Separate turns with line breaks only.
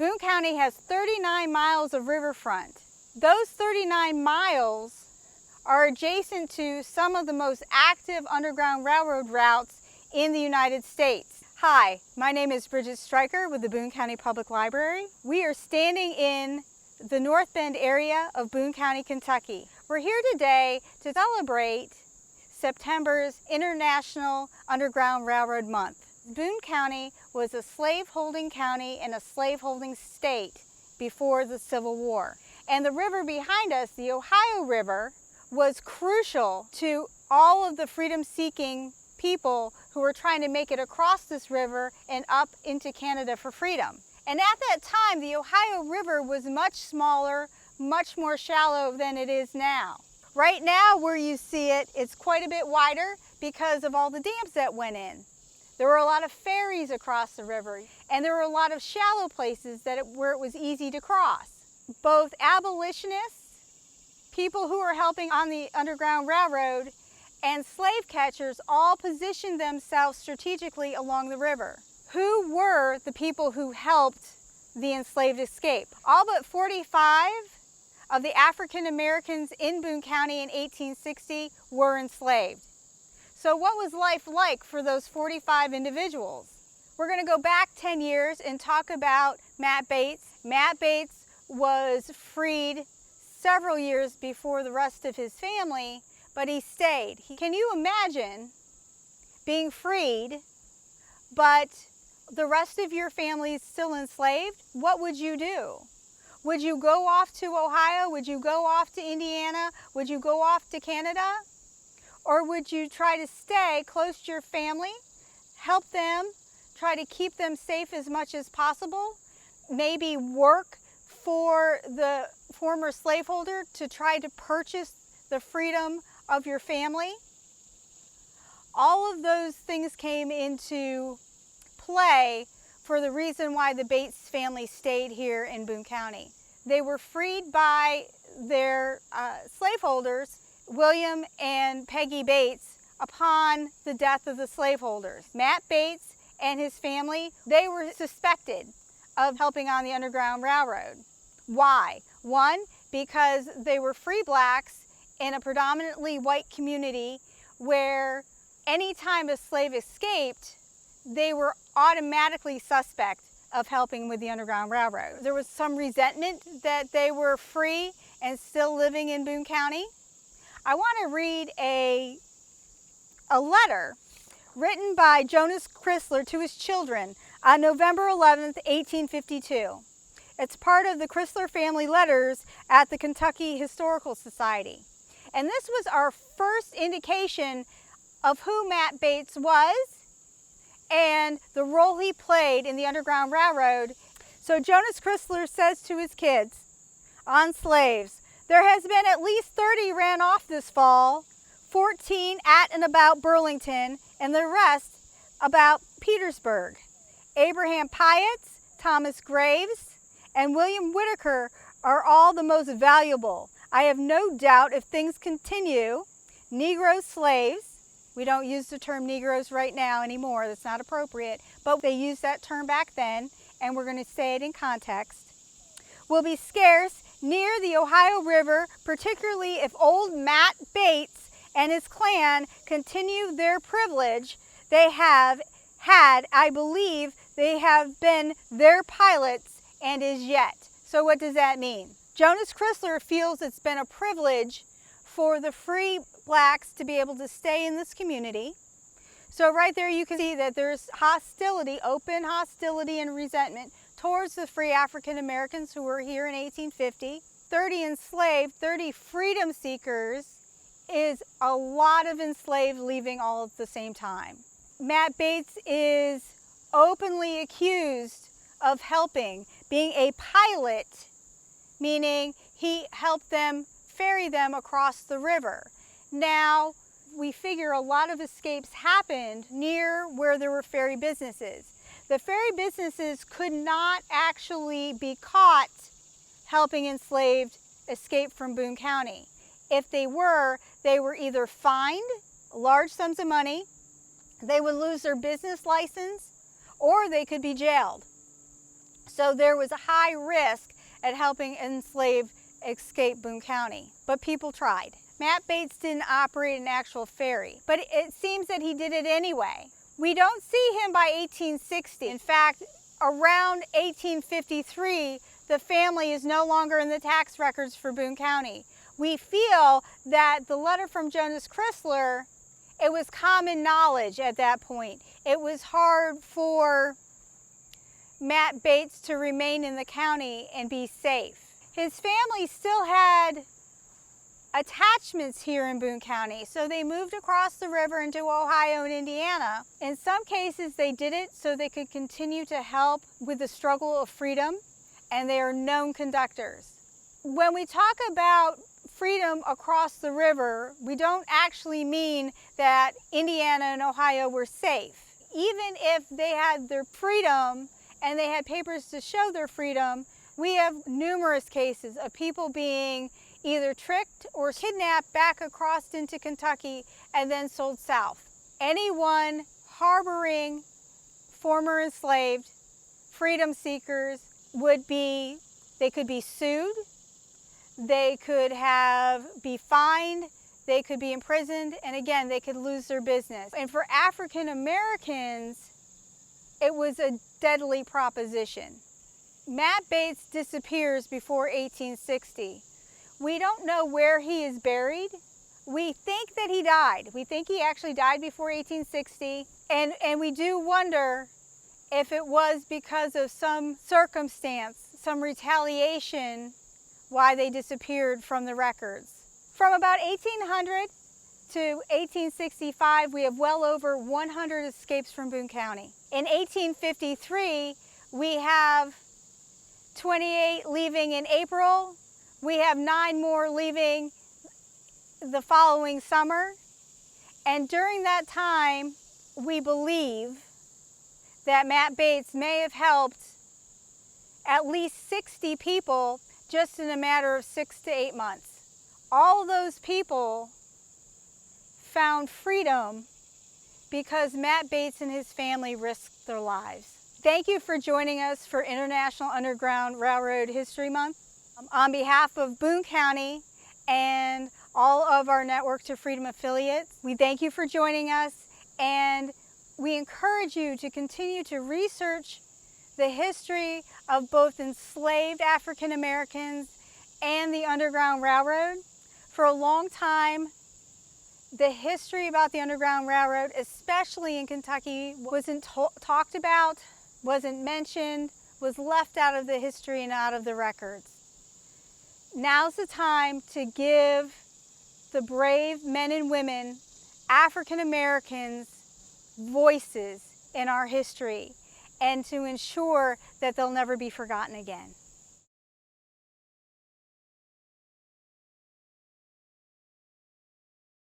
Boone County has 39 miles of riverfront. Those 39 miles are adjacent to some of the most active Underground Railroad routes in the United States. Hi, my name is Bridget Stryker with the Boone County Public Library. We are standing in the North Bend area of Boone County, Kentucky. We're here today to celebrate September's International Underground Railroad Month. Boone County was a slave-holding county and a slave-holding state before the Civil War. And the river behind us, the Ohio River, was crucial to all of the freedom-seeking people who were trying to make it across this river and up into Canada for freedom. And at that time, the Ohio River was much smaller, much more shallow than it is now. Right now, where you see it, it's quite a bit wider because of all the dams that went in. There were a lot of ferries across the river, and there were a lot of shallow places where it was easy to cross. Both abolitionists, people who were helping on the Underground Railroad, and slave catchers all positioned themselves strategically along the river. Who were the people who helped the enslaved escape? All but 45 of the African Americans in Boone County in 1860 were enslaved. So what was life like for those 45 individuals? We're going to go back 10 years and talk about Matt Bates. Matt Bates was freed several years before the rest of his family, but he stayed. Can you imagine being freed, but the rest of your family is still enslaved? What would you do? Would you go off to Ohio? Would you go off to Indiana? Would you go off to Canada? Or would you try to stay close to your family, help them, try to keep them safe as much as possible, maybe work for the former slaveholder to try to purchase the freedom of your family? All of those things came into play for the reason why the Bates family stayed here in Boone County. They were freed by their slaveholders, William and Peggy Bates, upon the death of the slaveholders. Matt Bates and his family, they were suspected of helping on the Underground Railroad. Why? One, because they were free blacks in a predominantly white community where any time a slave escaped, they were automatically suspect of helping with the Underground Railroad. There was some resentment that they were free and still living in Boone County. I want to read a letter written by Jonas Chrysler to his children on November 11th, 1852. It's part of the Chrysler family letters at the Kentucky Historical Society. And this was our first indication of who Matt Bates was and the role he played in the Underground Railroad. So Jonas Chrysler says to his kids on slaves, "There has been at least 30 ran off this fall, 14 at and about Burlington, and the rest about Petersburg. Abraham Piatt's, Thomas Graves, and William Whitaker are all the most valuable. I have no doubt if things continue, Negro slaves," we don't use the term Negroes right now anymore, that's not appropriate, but they used that term back then, and we're going to say it in context, "will be scarce near the Ohio River, particularly if old Matt Bates and his clan continue their privilege they have had. I believe they have been their pilots and is yet." So what does that mean? Jonas Chrysler feels it's been a privilege for the free blacks to be able to stay in this community. So right there you can see that there's hostility, open hostility and resentment towards the free African Americans who were here in 1850. 30 enslaved, 30 freedom seekers is a lot of enslaved leaving all at the same time. Matt Bates is openly accused of helping, being a pilot, meaning he helped them ferry them across the river. Now, we figure a lot of escapes happened near where there were ferry businesses. The ferry businesses could not actually be caught helping enslaved escape from Boone County. If they were either fined large sums of money, they would lose their business license, or they could be jailed. So there was a high risk at helping enslaved escape Boone County, but people tried. Matt Bates didn't operate an actual ferry, but it seems that he did it anyway. We don't see him by 1860. In fact, around 1853, the family is no longer in the tax records for Boone County. We feel that the letter from Jonas Chrysler, it was common knowledge at that point. It was hard for Matt Bates to remain in the county and be safe. His family still had attachments here in Boone County, so they moved across the river into Ohio and Indiana. In some cases, they did it so they could continue to help with the struggle of freedom, and they are known conductors. When we talk about freedom across the river, we don't actually mean that Indiana and Ohio were safe. Even if they had their freedom and they had papers to show their freedom, we have numerous cases of people being either tricked or kidnapped back across into Kentucky and then sold south. Anyone harboring former enslaved freedom seekers they could be sued, they could be fined, they could be imprisoned, and again, they could lose their business. And for African Americans, it was a deadly proposition. Matt Bates disappears before 1860. We don't know where he is buried. We think that he died. We think he actually died before 1860. And we do wonder if it was because of some circumstance, some retaliation, why they disappeared from the records. From about 1800 to 1865, we have well over 100 escapes from Boone County. In 1853, we have 28 leaving in April. We have 9 more leaving the following summer. And during that time, we believe that Matt Bates may have helped at least 60 people just in a matter of 6 to 8 months. All those people found freedom because Matt Bates and his family risked their lives. Thank you for joining us for International Underground Railroad History Month. On behalf of Boone County and all of our Network to Freedom affiliates, we thank you for joining us, and we encourage you to continue to research the history of both enslaved African Americans and the Underground Railroad. For a long time, the history about the Underground Railroad, especially in Kentucky, wasn't talked about, wasn't mentioned, was left out of the history and out of the records. Now's the time to give the brave men and women, African Americans, voices in our history, and to ensure that they'll never be forgotten again.